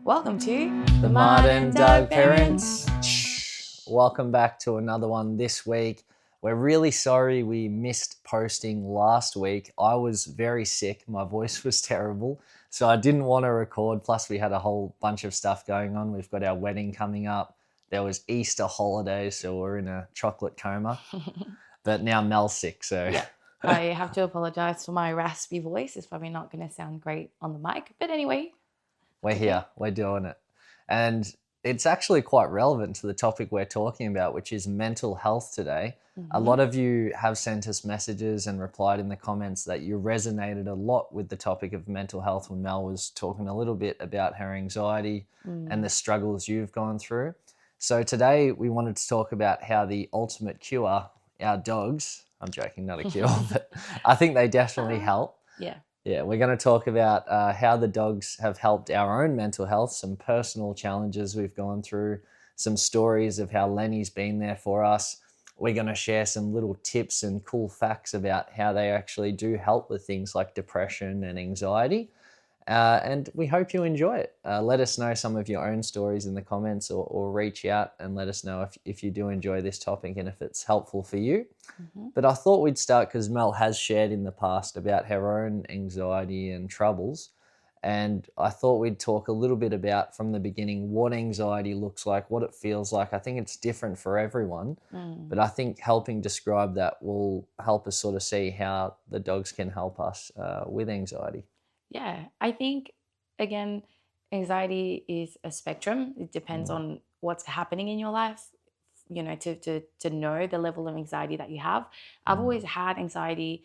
Welcome to The Modern Dog Parents. Welcome back to another one this week. We're really sorry we missed posting last week. I was very sick. My voice was terrible, so I didn't want to record. Plus, we had a whole bunch of stuff going on. We've got our wedding coming up. There was Easter holidays, so we're in a chocolate coma. But now Mel's sick, so... Yeah, I have to apologize for my raspy voice. It's probably not going to sound great on the mic. But anyway... We're here. We're doing it. And it's actually quite relevant to the topic we're talking about, which is mental health today. A lot of you have sent us messages and replied in the comments that you resonated a lot with the topic of mental health when Mel was talking a little bit about her anxiety and the struggles you've gone through. So today we wanted to talk about how the ultimate cure, our dogs, I'm joking, not a cure, but I think they definitely help. Yeah. Yeah, we're going to talk about how the dogs have helped our own mental health, some personal challenges we've gone through, some stories of how Lenny's been there for us. We're going to share some little tips and cool facts about how they actually do help with things like depression and anxiety. And we hope you enjoy it. Let us know some of your own stories in the comments or reach out and let us know if you do enjoy this topic and if it's helpful for you. But I thought we'd start because Mel has shared in the past about her own anxiety and troubles. And I thought we'd talk a little bit about from the beginning what anxiety looks like, what it feels like. I think it's different for everyone, but I think helping describe that will help us sort of see how the dogs can help us with anxiety. Yeah, I think, again, anxiety is a spectrum. It depends on what's happening in your life, you know, to know the level of anxiety that you have. I've always had anxiety,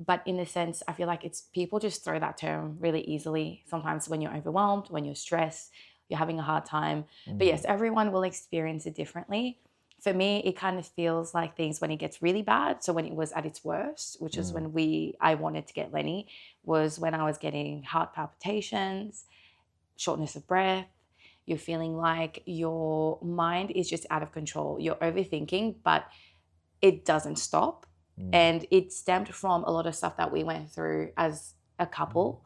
but in a sense, I feel like it's people just throw that term really easily. Sometimes when you're overwhelmed, when you're stressed, you're having a hard time. But yes, everyone will experience it differently. For me, it kind of feels like things when it gets really bad. So when it was at its worst, which is when I wanted to get Lenny, was when I was getting heart palpitations, shortness of breath. You're feeling like your mind is just out of control. You're overthinking, but it doesn't stop. And it stemmed from a lot of stuff that we went through as a couple.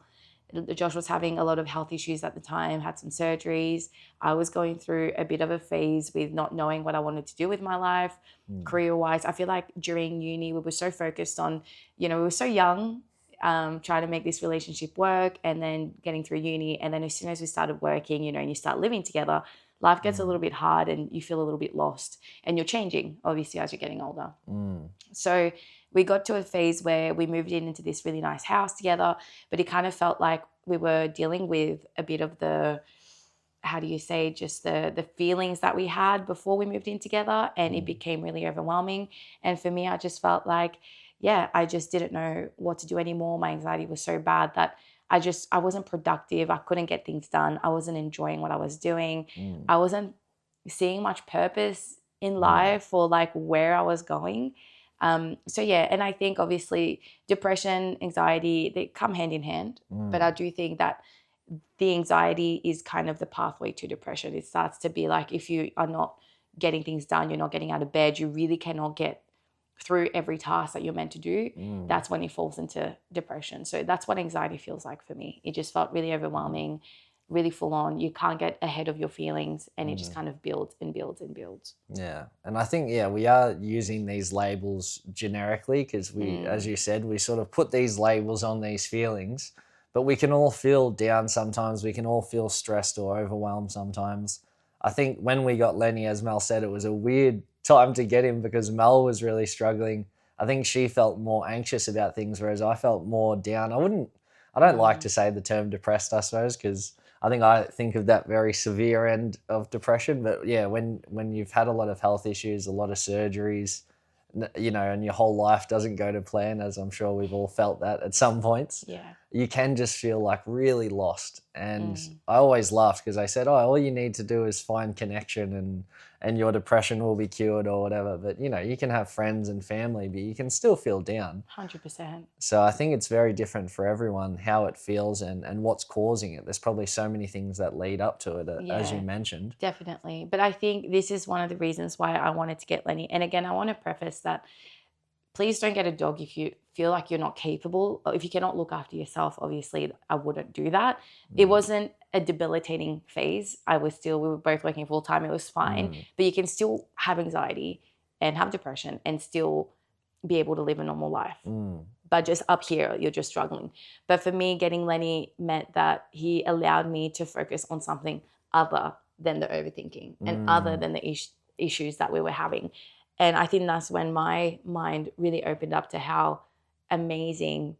Josh was having a lot of health issues at the time, had some surgeries. I was going through a bit of a phase with not knowing what I wanted to do with my life, career-wise. I feel like during uni, we were so focused on, we were so young, trying to make this relationship work and then getting through uni. And then as soon as we started working, and you start living together, life gets a little bit hard and you feel a little bit lost and you're changing, obviously, as you're getting older. So we got to a phase where we moved into this really nice house together, but it kind of felt like we were dealing with a bit of the, how do you say, just the feelings that we had before we moved in together, and it became really overwhelming. And for me, I just felt like, I just didn't know what to do anymore. My anxiety was so bad that I wasn't productive. I couldn't get things done. I wasn't enjoying what I was doing. I wasn't seeing much purpose in life or like where I was going. And I think obviously depression, anxiety, they come hand in hand. But I do think that the anxiety is kind of the pathway to depression. It starts to be like if you are not getting things done, you're not getting out of bed, you really cannot get through every task that you're meant to do, that's when it falls into depression. So that's what anxiety feels like for me. It just felt really overwhelming, really full on. You can't get ahead of your feelings and it just kind of builds and builds and builds. Yeah. And I think, we are using these labels generically because we, as you said, we sort of put these labels on these feelings, but we can all feel down sometimes. We can all feel stressed or overwhelmed sometimes. I think when we got Lenny, as Mel said, it was a weird time to get him because Mel was really struggling. I think she felt more anxious about things, whereas I felt more down. I don't like to say the term depressed, I suppose, because I think of that very severe end of depression. But yeah, when you've had a lot of health issues, a lot of surgeries, and your whole life doesn't go to plan, as I'm sure we've all felt that at some points, you can just feel like really lost. And I always laughed because I said, all you need to do is find connection and your depression will be cured or whatever. But, you can have friends and family, but you can still feel down. 100%. So I think it's very different for everyone, how it feels and what's causing it. There's probably so many things that lead up to it, as you mentioned. Definitely. But I think this is one of the reasons why I wanted to get Lenny. And again, I want to preface that please don't get a dog if you feel like you're not capable. If you cannot look after yourself, obviously I wouldn't do that. It wasn't a debilitating phase. We were both working full time. It was fine, but you can still have anxiety and have depression and still be able to live a normal life. But just up here, you're just struggling. But for me, getting Lenny meant that he allowed me to focus on something other than the overthinking and other than the issues that we were having. And I think that's when my mind really opened up to how amazing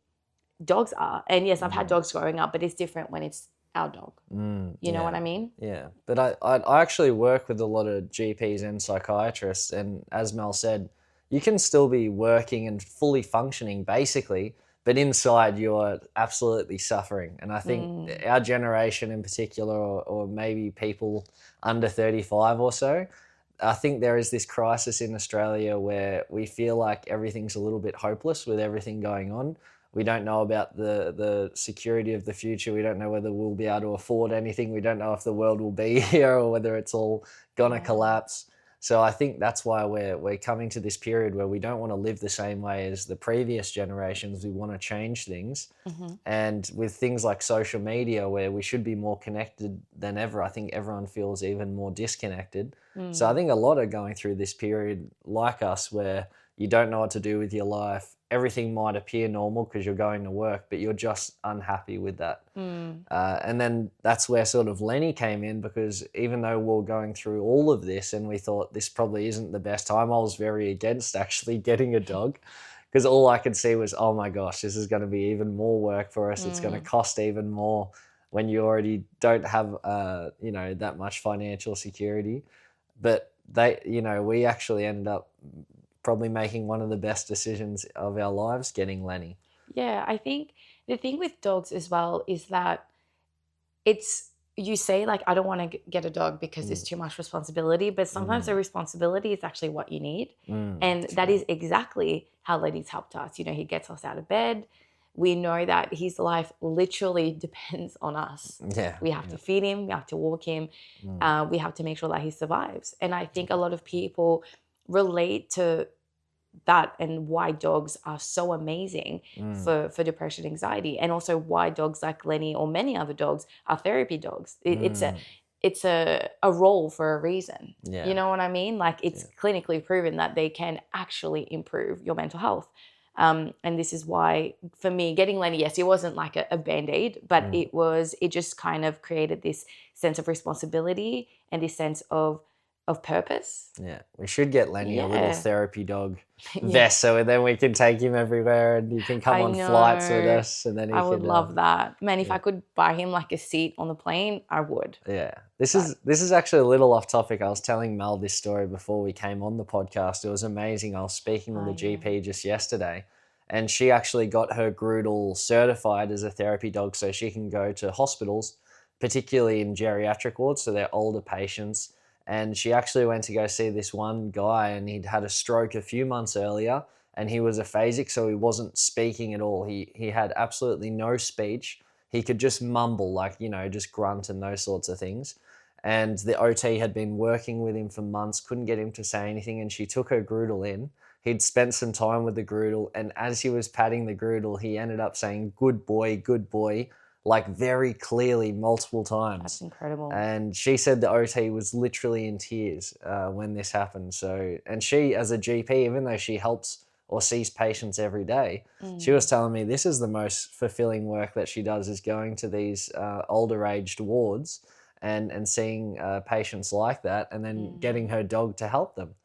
dogs are. And yes, I've had dogs growing up, but it's different when it's our dog. You know what I mean? Yeah. But I actually work with a lot of GPs and psychiatrists. And as Mel said, you can still be working and fully functioning basically, but inside you're absolutely suffering. And I think our generation in particular, or maybe people under 35 or so, I think there is this crisis in Australia where we feel like everything's a little bit hopeless with everything going on. We don't know about the security of the future. We don't know whether we'll be able to afford anything. We don't know if the world will be here or whether it's all gonna collapse. So I think that's why we're coming to this period where we don't want to live the same way as the previous generations. We want to change things. And with things like social media where we should be more connected than ever, I think everyone feels even more disconnected. So I think a lot are going through this period like us where you don't know what to do with your life. Everything might appear normal because you're going to work, but you're just unhappy with that. And then that's where sort of Lenny came in, because even though we're going through all of this and we thought this probably isn't the best time, I was very against actually getting a dog, because all I could see was, oh my gosh, this is going to be even more work for us. It's going to cost even more when you already don't have, that much financial security. But we actually ended up probably making one of the best decisions of our lives, getting Lenny. Yeah, I think the thing with dogs as well is that you say like, I don't want to get a dog because it's too much responsibility, but sometimes the responsibility is actually what you need. And that is exactly how Lenny's helped us. He gets us out of bed. We know that his life literally depends on us. Yeah. We have to feed him, we have to walk him, we have to make sure that he survives. And I think a lot of people relate to that and why dogs are so amazing for depression, anxiety, and also why dogs like Lenny or many other dogs are therapy dogs. It's a role for a reason. Yeah. You know what I mean? Like it's clinically proven that they can actually improve your mental health. And this is why, for me, getting Lenny, yes, it wasn't like a Band-Aid, but it just kind of created this sense of responsibility and this sense of purpose. Yeah, we should get Lenny a little therapy dog vest, so then we can take him everywhere and he can come on flights with us. And then I would love that. Man, if I could buy him like a seat on the plane, I would. Yeah, this is actually a little off topic. I was telling Mel this story before we came on the podcast. It was amazing. I was speaking with a GP just yesterday, and she actually got her Groodle certified as a therapy dog so she can go to hospitals, particularly in geriatric wards, so they're older patients. And she actually went to go see this one guy, and he'd had a stroke a few months earlier, and he was aphasic, so he wasn't speaking at all. He had absolutely no speech. He could just mumble, like, just grunt and those sorts of things. And the OT had been working with him for months, couldn't get him to say anything, and she took her Groodle in. He'd spent some time with the Groodle, and as he was patting the Groodle, he ended up saying, good boy, like very clearly multiple times. That's incredible. And she said the OT was literally in tears when this happened. So, and she, as a GP, even though she helps or sees patients every day, she was telling me this is the most fulfilling work that she does, is going to these older aged wards and seeing patients like that, and then getting her dog to help them.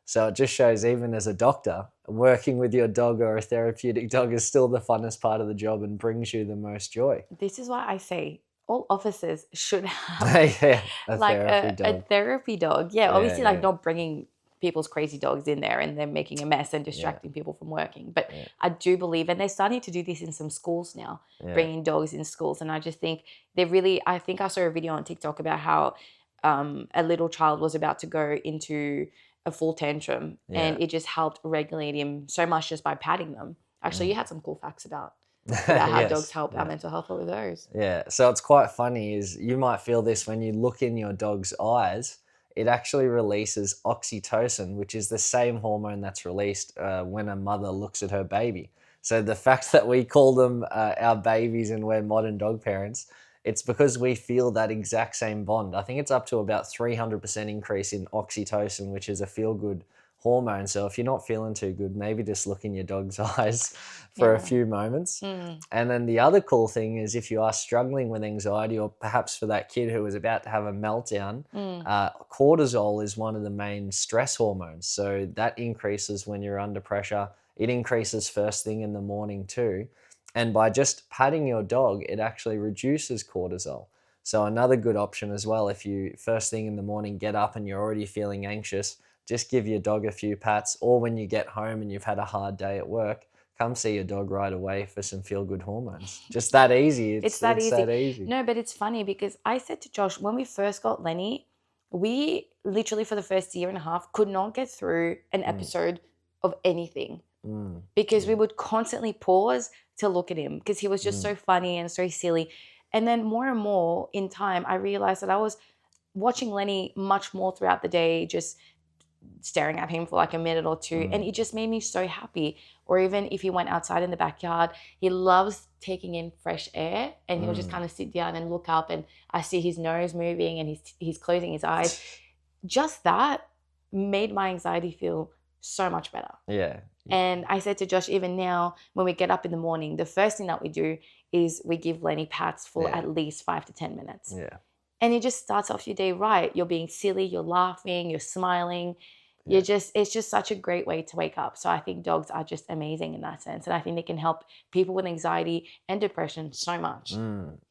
So it just shows, even as a doctor, working with your dog or a therapeutic dog is still the funnest part of the job and brings you the most joy. This is why I say all officers should have a therapy dog. Yeah, obviously not bringing people's crazy dogs in there and then making a mess and distracting people from working. But I do believe, and they're starting to do this in some schools now, bringing dogs in schools. And I just think I think I saw a video on TikTok about how a little child was about to go into a full tantrum, and it just helped regulate him so much just by patting them. Actually, you had some cool facts about how dogs help our mental health with those. Yeah, so it's quite funny is you might feel this when you look in your dog's eyes. it actually releases oxytocin, which is the same hormone that's released when a mother looks at her baby. So the fact that we call them our babies and we're modern dog parents, it's because we feel that exact same bond. I think it's up to about 300% increase in oxytocin, which is a feel-good hormone. So if you're not feeling too good, maybe just look in your dog's eyes for a Yeah. few moments. Mm. And then the other cool thing is if you are struggling with anxiety, or perhaps for that kid who was about to have a meltdown, cortisol is one of the main stress hormones. So that increases when you're under pressure. It increases first thing in the morning too. And by just patting your dog, it actually reduces cortisol. So another good option as well, if you first thing in the morning get up and you're already feeling anxious, just give your dog a few pats, or when you get home and you've had a hard day at work, come see your dog right away for some feel-good hormones. Just that easy. It's that easy. That easy. No, but it's funny because I said to Josh, when we first got Lenny, we literally for the first year and a half could not get through an episode of anything because we would constantly pause to look at him because he was just so funny and so silly. And then more and more in time, I realized that I was watching Lenny much more throughout the day, just staring at him for like a minute or two, and it just made me so happy. Or even if he went outside in the backyard, he loves taking in fresh air, and he'll just kind of sit down and look up, and I see his nose moving and he's closing his eyes. Just that made my anxiety feel so much better. Yeah. And I said to Josh, even now when we get up in the morning, the first thing that we do is we give Lenny pats for at least 5 to 10 minutes. Yeah. And it just starts off your day right. You're being silly, you're laughing, you're smiling. It's just such a great way to wake up. So I think dogs are just amazing in that sense. And I think they can help people with anxiety and depression so much.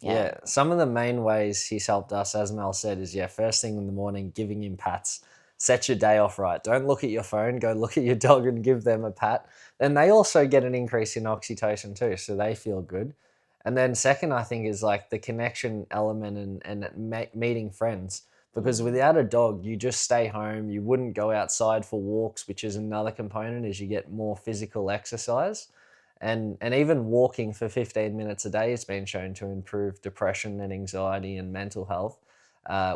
Yeah. Some of the main ways he's helped us, as Mel said, is first thing in the morning, giving him pats. Set your day off right. Don't look at your phone. Go look at your dog and give them a pat. And they also get an increase in oxytocin too, so they feel good. And then second, I think, is like the connection element and meeting friends. Because without a dog, you just stay home. You wouldn't go outside for walks, which is another component as you get more physical exercise. And even walking for 15 minutes a day has been shown to improve depression and anxiety and mental health.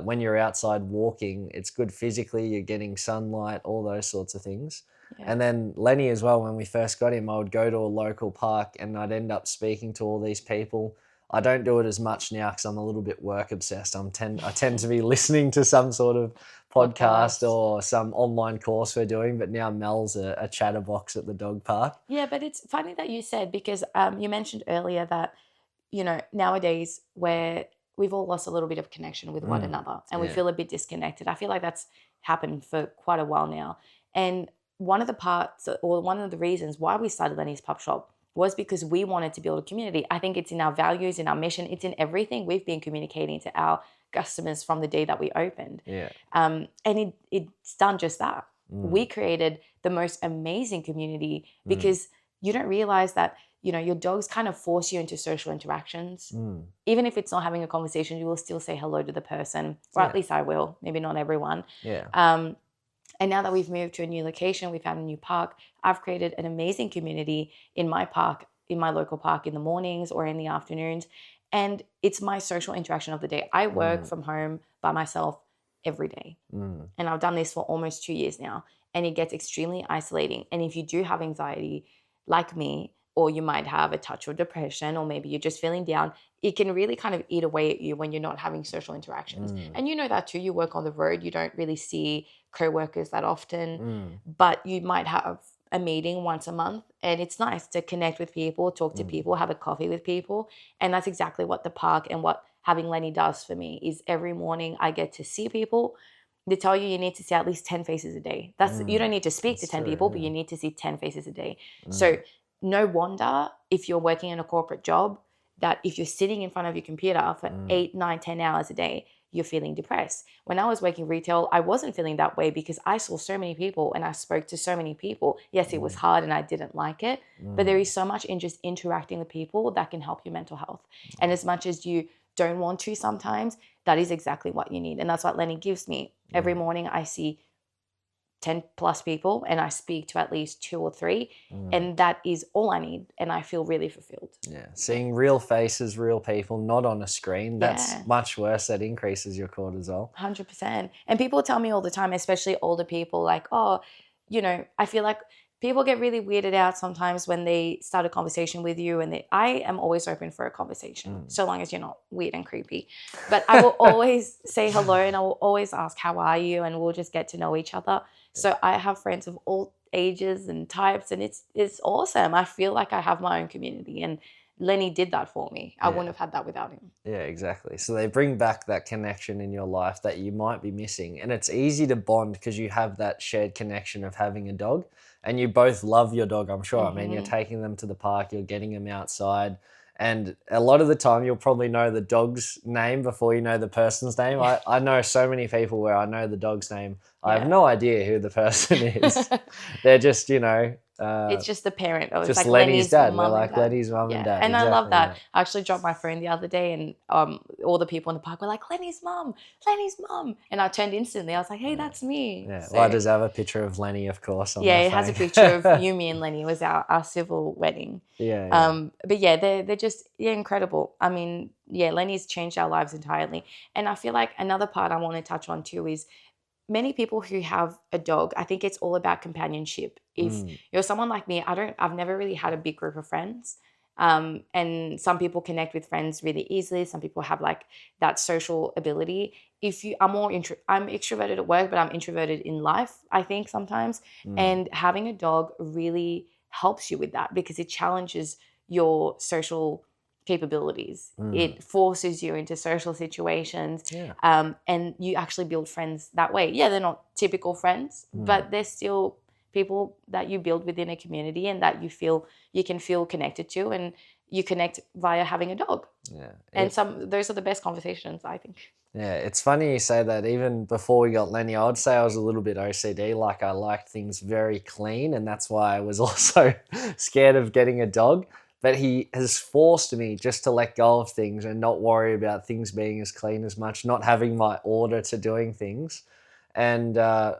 When you're outside walking, it's good physically. You're getting sunlight, all those sorts of things. Yeah. And then Lenny as well, when we first got him, I would go to a local park and I'd end up speaking to all these people. I don't do it as much now because I'm a little bit work obsessed. I tend to be listening to some sort of podcast or some online course we're doing, but now Mel's a chatterbox at the dog park. Yeah, but it's funny that you said, because you mentioned earlier that, nowadays we've all lost a little bit of connection with one another and we feel a bit disconnected. I feel like that's happened for quite a while now. And one of the reasons why we started Lenny's Pup Shop was because we wanted to build a community. I think it's in our values, in our mission, it's in everything we've been communicating to our customers from the day that we opened. Yeah. And it's done just that. We created the most amazing community because you don't realize that, your dogs kind of force you into social interactions. Even if it's not having a conversation, you will still say hello to the person, or at least I will, maybe not everyone. Yeah. And now that we've moved to a new location, we've had a new park, I've created an amazing community in my park, in my local park in the mornings or in the afternoons. And it's my social interaction of the day. I work from home by myself every day. And I've done this for almost 2 years now. And it gets extremely isolating. And if you do have anxiety like me, or you might have a touch of depression, or maybe you're just feeling down, it can really kind of eat away at you when you're not having social interactions. And you know that too, you work on the road, you don't really see co-workers that often, but you might have a meeting once a month, and it's nice to connect with people, talk to people, have a coffee with people. And that's exactly what the park and what having Lenny does for me. Is every morning I get to see people. They tell you need to see at least 10 faces a day. You don't need to speak to 10 people, but you need to see 10 faces a day. So no wonder if you're working in a corporate job that if you're sitting in front of your computer for 8, 9, 10 hours a day, you're feeling depressed. When I was working retail, I wasn't feeling that way because I saw so many people and I spoke to so many people. Yes, it was hard and I didn't like it, but there is so much in just interacting with people that can help your mental health. And as much as you don't want to sometimes, that is exactly what you need. And that's what Lenny gives me. Every morning I see 10 plus people and I speak to at least 2 or 3, Mm. and that is all I need, and I feel really fulfilled. Yeah, seeing real faces, real people, not on a screen, that's Yeah. much worse. That increases your cortisol. 100%. And people tell me all the time, especially older people, like, oh, I feel like people get really weirded out sometimes when they start a conversation with you, and I am always open for a conversation, so long as you're not weird and creepy. But I will always say hello, and I will always ask, how are you? And we'll just get to know each other. So I have friends of all ages and types, and it's awesome. I feel like I have my own community, and Lenny did that for me. I wouldn't have had that without him. Yeah, exactly. So they bring back that connection in your life that you might be missing. And it's easy to bond because you have that shared connection of having a dog, and you both love your dog, I'm sure. I mean, you're taking them to the park, you're getting them outside. And a lot of the time, you'll probably know the dog's name before you know the person's name. I know so many people where I know the dog's name. I have no idea who the person is. They're just, It's just the parent. Or it's just like Lenny's dad. We're mum like and dad. Lenny's mum and dad. And I love Exactly, that. I actually dropped my phone the other day, and all the people in the park were like, Lenny's mum. And I turned instantly. I was like, hey, that's me. Yeah. So, Well, does have a picture of Lenny, of course. On yeah, their it has a phone. picture of Yumi and Lenny. It was our civil wedding. Yeah. But yeah, they're just incredible. I mean, yeah, Lenny's changed our lives entirely. And I feel like another part I want to touch on too is many people who have a dog, I think it's all about companionship. If you're someone like me, I've never really had a big group of friends. And some people connect with friends really easily. Some people have like that social ability. I'm extroverted at work, but I'm introverted in life, I think sometimes. And having a dog really helps you with that because it challenges your social capabilities. It forces you into social situations, and you actually build friends that way. Yeah, they're not typical friends, but they're still people that you build within a community and that you can feel connected to, and you connect via having a dog. Yeah. And those are the best conversations, I think. Yeah, it's funny you say that. Even before we got Lenny, I would say I was a little bit OCD. Like I liked things very clean, and that's why I was also scared of getting a dog. But he has forced me just to let go of things and not worry about things being as clean as much, not having my order to doing things. And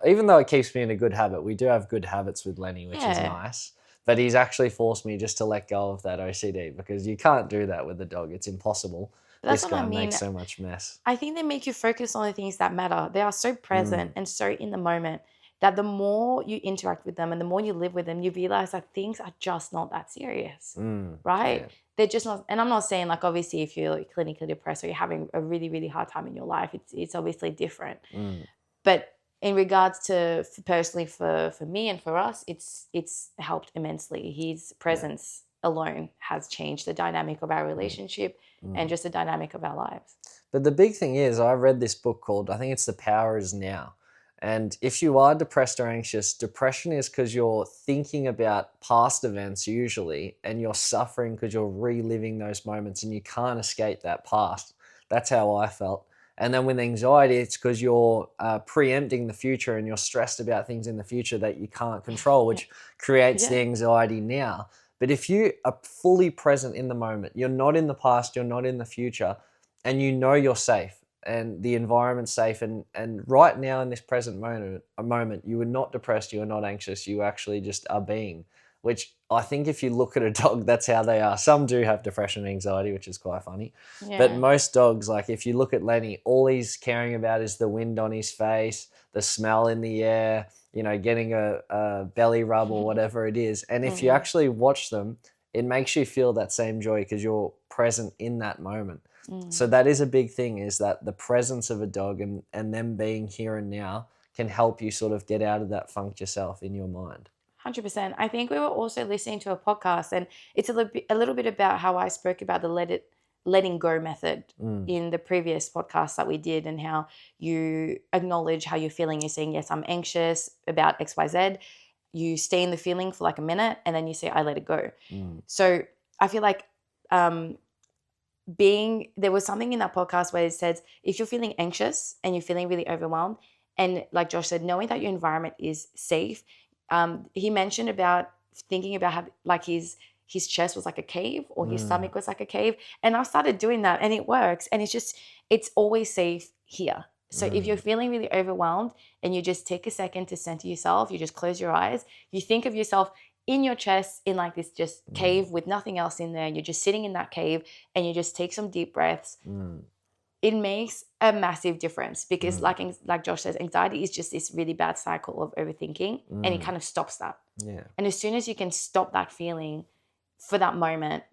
even though it keeps me in a good habit, we do have good habits with Lenny, which is nice. But he's actually forced me just to let go of that OCD because you can't do that with a dog. It's impossible. That's This what I guy mean. makes so much mess. I think they make you focus on the things that matter. They are so present and so in the moment that the more you interact with them and the more you live with them, you realize that things are just not that serious, right? Yeah. They're just not, and I'm not saying like obviously if you're like clinically depressed or you're having a really, really hard time in your life, it's obviously different. But in regards to personally for me and for us, it's helped immensely. His presence alone has changed the dynamic of our relationship and just the dynamic of our lives. But the big thing is, I read this book called, I think it's The Power Is Now. And if you are depressed or anxious, depression is because you're thinking about past events usually, and you're suffering because you're reliving those moments and you can't escape that past. That's how I felt. And then with anxiety, it's because you're preempting the future and you're stressed about things in the future that you can't control, which creates the anxiety now. But if you are fully present in the moment, you're not in the past, you're not in the future, and you know you're safe and the environment's safe, and right now in this present moment, you are not depressed, you are not anxious, you actually just are being, which I think if you look at a dog, that's how they are. Some do have depression and anxiety, which is quite funny. But most dogs, like if you look at Lenny, all he's caring about is the wind on his face, the smell in the air, getting a belly rub or whatever it is. And if you actually watch them, it makes you feel that same joy because you're present in that moment. So that is a big thing, is that the presence of a dog and them being here and now can help you sort of get out of that funk yourself in your mind. 100%. I think we were also listening to a podcast, and it's a little bit about how I spoke about the letting go method in the previous podcast that we did, and how you acknowledge how you're feeling. You're saying, yes, I'm anxious about XYZ. You stay in the feeling for like a minute, and then you say, I let it go. So I feel like there was something in that podcast where it says, if you're feeling anxious and you're feeling really overwhelmed, and like Josh said, knowing that your environment is safe, he mentioned about thinking about how like his chest was like a cave, or his stomach was like a cave. And I started doing that, and it works. And it's always safe here. So if you're feeling really overwhelmed and you just take a second to center yourself, you just close your eyes, you think of yourself in your chest in like this just cave with nothing else in there. You're just sitting in that cave and you just take some deep breaths. It makes a massive difference because like Josh says, anxiety is just this really bad cycle of overthinking and it kind of stops that. Yeah. And as soon as you can stop that feeling for that moment,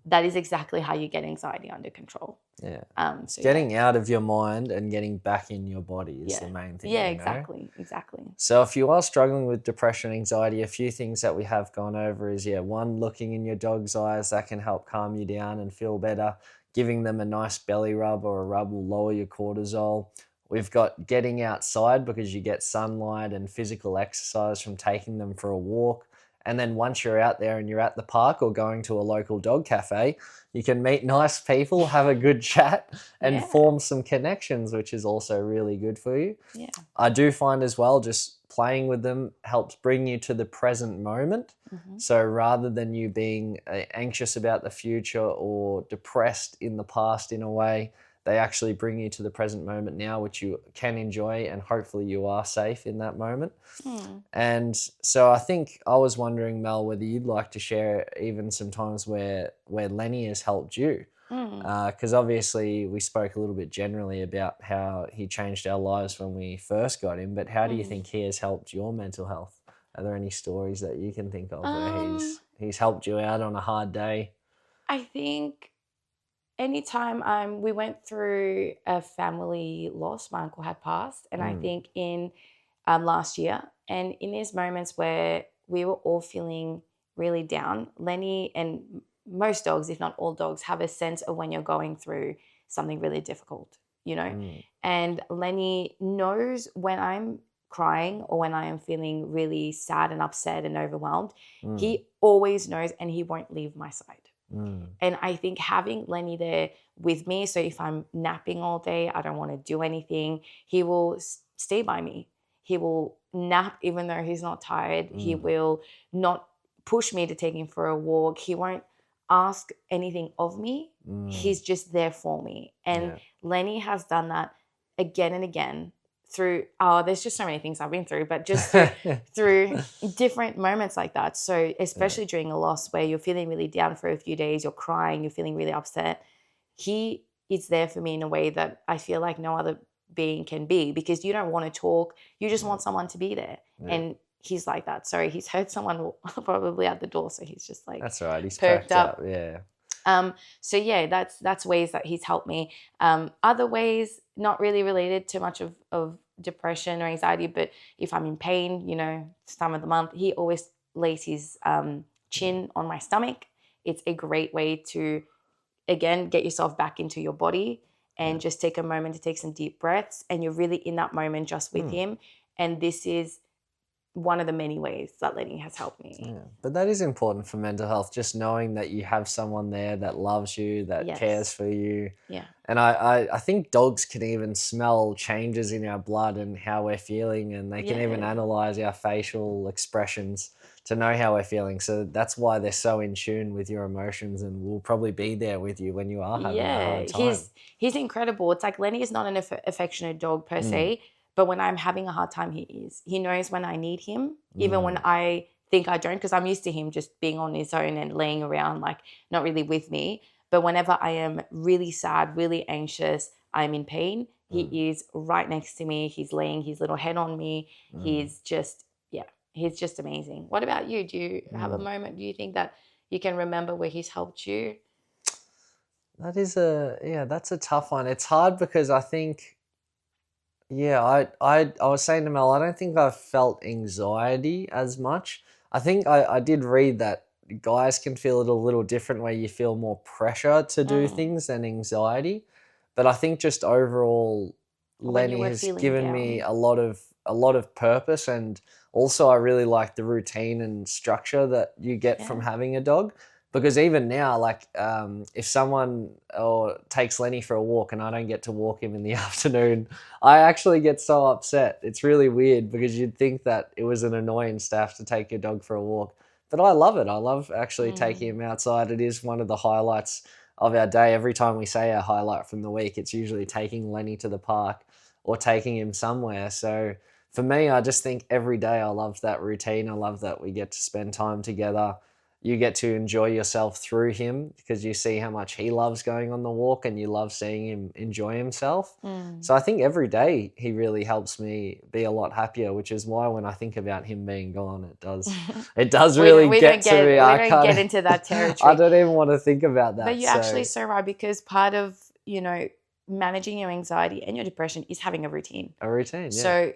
that is exactly how you get anxiety under control. Yeah. So Getting out of your mind and getting back in your body is the main thing. Yeah, you know? exactly. So if you are struggling with depression, anxiety, a few things that we have gone over is, one, looking in your dog's eyes, that can help calm you down and feel better. Giving them a nice belly rub or a rub will lower your cortisol. We've got getting outside because you get sunlight and physical exercise from taking them for a walk. And then once you're out there and you're at the park or going to a local dog cafe, you can meet nice people, have a good chat, and form some connections, which is also really good for you. Yeah. I do find as well, just playing with them helps bring you to the present moment. So rather than you being anxious about the future or depressed in the past in a way, they actually bring you to the present moment now, which you can enjoy, and hopefully you are safe in that moment. And so I think I was wondering, Mel, whether you'd like to share even some times where Lenny has helped you. Because obviously we spoke a little bit generally about how he changed our lives when we first got him, but how do you think he has helped your mental health? Are there any stories that you can think of where he's helped you out on a hard day? I think anytime we went through a family loss, my uncle had passed, and I think in last year, and in these moments where we were all feeling really down, Lenny and most dogs, if not all dogs, have a sense of when you're going through something really difficult, you know? And Lenny knows when I'm crying or when I am feeling really sad and upset and overwhelmed. He always knows and he won't leave my side. And I think having Lenny there with me, so if I'm napping all day, I don't want to do anything, he will stay by me. He will nap even though he's not tired. He will not push me to take him for a walk. He won't ask anything of me. He's just there for me. And Lenny has done that again and again through, there's just so many things I've been through, but just through different moments like that. So especially during a loss where you're feeling really down for a few days, you're crying, you're feeling really upset, he is there for me in a way that I feel like no other being can be, because you don't want to talk, you just want someone to be there. And he's like that. Sorry, he's heard someone probably at the door, so he's just like, that's all right, he's perked up. So that's ways that he's helped me. Other ways, not really related to much of depression or anxiety, but if I'm in pain, this time of the month, he always lays his chin on my stomach. It's a great way to, again, get yourself back into your body and just take a moment to take some deep breaths, and you're really in that moment just with him. And this is one of the many ways that Lenny has helped me. Yeah, but that is important for mental health, just knowing that you have someone there that loves you, that cares for you. Yeah. And I think dogs can even smell changes in our blood and how we're feeling, and they can even analyze our facial expressions to know how we're feeling. So that's why they're so in tune with your emotions, and will probably be there with you when you are having a hard time. He's incredible. It's like Lenny is not an affectionate dog per se, but when I'm having a hard time, he is. He knows when I need him, even when I think I don't, because I'm used to him just being on his own and laying around, like not really with me. But whenever I am really sad, really anxious, I'm in pain, he is right next to me. He's laying his little head on me. He's just amazing. What about you? Do you have a moment, do you think, that you can remember where he's helped you? That's a tough one. It's hard because I think, I was saying to Mel, I don't think I've felt anxiety as much. I think I did read that guys can feel it a little different, where you feel more pressure to do things than anxiety. But I think just overall, Lenny has given me a lot of purpose, and also I really like the routine and structure that you get from having a dog. Because even now, like if someone takes Lenny for a walk and I don't get to walk him in the afternoon, I actually get so upset. It's really weird, because you'd think that it was an annoyance to have to take your dog for a walk. But I love it. I love actually taking him outside. It is one of the highlights of our day. Every time we say our highlight from the week, it's usually taking Lenny to the park. or taking him somewhere. So for me, I just think every day I love that routine. I love that we get to spend time together. You get to enjoy yourself through him because you see how much he loves going on the walk and you love seeing him enjoy himself. So I think every day he really helps me be a lot happier, which is why when I think about him being gone, it does really get to me. We don't get into that territory. I don't even want to think about that. But you're actually so right, because part of, managing your anxiety and your depression is having a routine. A routine, yeah. So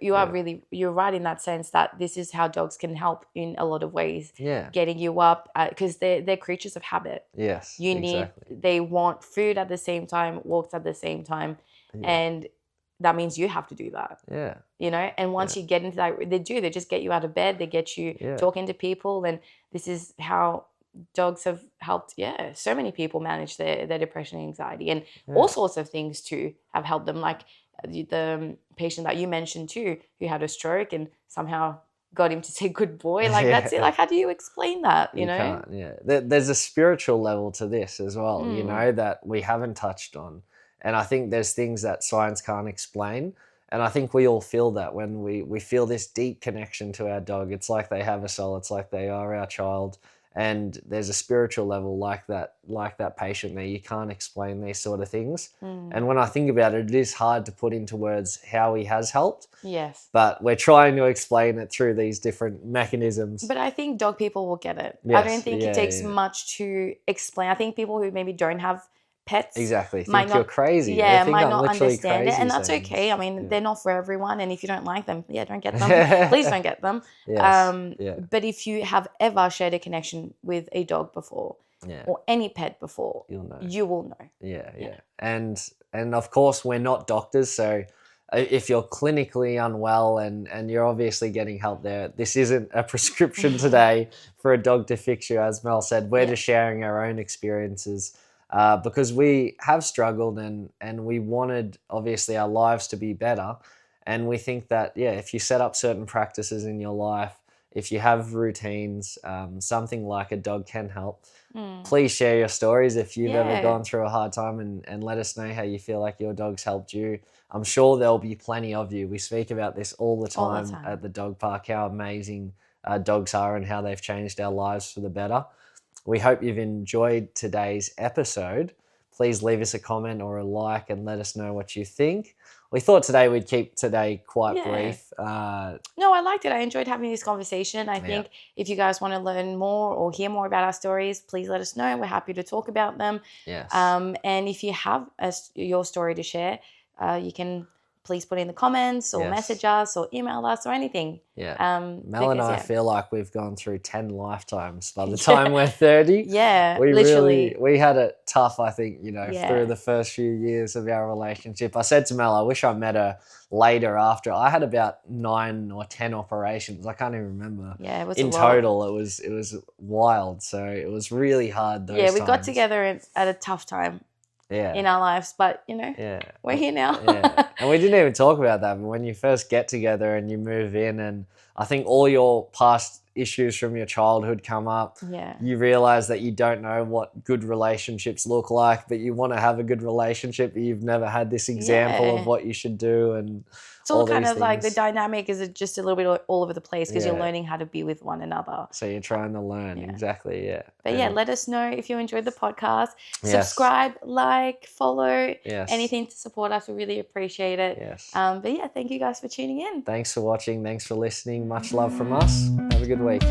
you're right in that sense that this is how dogs can help in a lot of ways. Yeah. Getting you up, because they're creatures of habit. Yes, They want food at the same time, walks at the same time. Yeah. And that means you have to do that. Yeah. And once you get into that, they just get you out of bed, they get you talking to people. And this is how dogs have helped, so many people manage their depression and anxiety, and all sorts of things too have helped them. Like the patient that you mentioned too, who had a stroke and somehow got him to say good boy. Like that's it. Like, how do you explain that? You know? Can't, there's a spiritual level to this as well, that we haven't touched on. And I think there's things that science can't explain. And I think we all feel that when we feel this deep connection to our dog. It's like they have a soul. It's like they are our child. And there's a spiritual level like that patient there. You can't explain these sort of things. And when I think about it, it is hard to put into words how he has helped. Yes. But we're trying to explain it through these different mechanisms. But I think dog people will get it. Yes. I don't think it takes much to explain. I think people who maybe don't have pets think you're crazy. Might not understand it, and that's okay. I mean, they're not for everyone, and if you don't like them, don't get them. Please don't get them. But if you have ever shared a connection with a dog before, or any pet before, you will know. Yeah. And of course, we're not doctors, so if you're clinically unwell and you're obviously getting help there, this isn't a prescription today for a dog to fix you. As Mel said, we're just sharing our own experiences. Because we have struggled and we wanted, obviously, our lives to be better. And we think that, if you set up certain practices in your life, if you have routines, something like a dog can help. Please share your stories if you've ever gone through a hard time and let us know how you feel like your dog's helped you. I'm sure there'll be plenty of you. We speak about this all the time at the dog park, how amazing dogs are and how they've changed our lives for the better. We hope you've enjoyed today's episode. Please leave us a comment or a like and let us know what you think. We thought today we'd keep today quite brief. No, I liked it. I enjoyed having this conversation. I think if you guys want to learn more or hear more about our stories, please let us know. We're happy to talk about them. Yes. And if you have your story to share, you can please put in the comments or message us or email us or anything. Mel and I feel like we've gone through 10 lifetimes by the time we're 30. We literally. We had it tough, I think, through the first few years of our relationship. I said to Mel, I wish I met her later after. I had about 9 or 10 operations. I can't even remember. It was in total. It was wild. So it was really hard those we times. got together at a tough time. In our lives, but we're here now. And we didn't even talk about that, but when you first get together and you move in, and I think all your past issues from your childhood come up, you realize that you don't know what good relationships look like, but you want to have a good relationship, but you've never had this example of what you should do. And it's all kind of like the dynamic is just a little bit all over the place because you're learning how to be with one another. So you're trying to learn. Exactly. But let us know if you enjoyed the podcast. Subscribe, like, follow, anything to support us. We really appreciate it. But thank you guys for tuning in. Thanks for watching. Thanks for listening. Much love from us. Have a good week.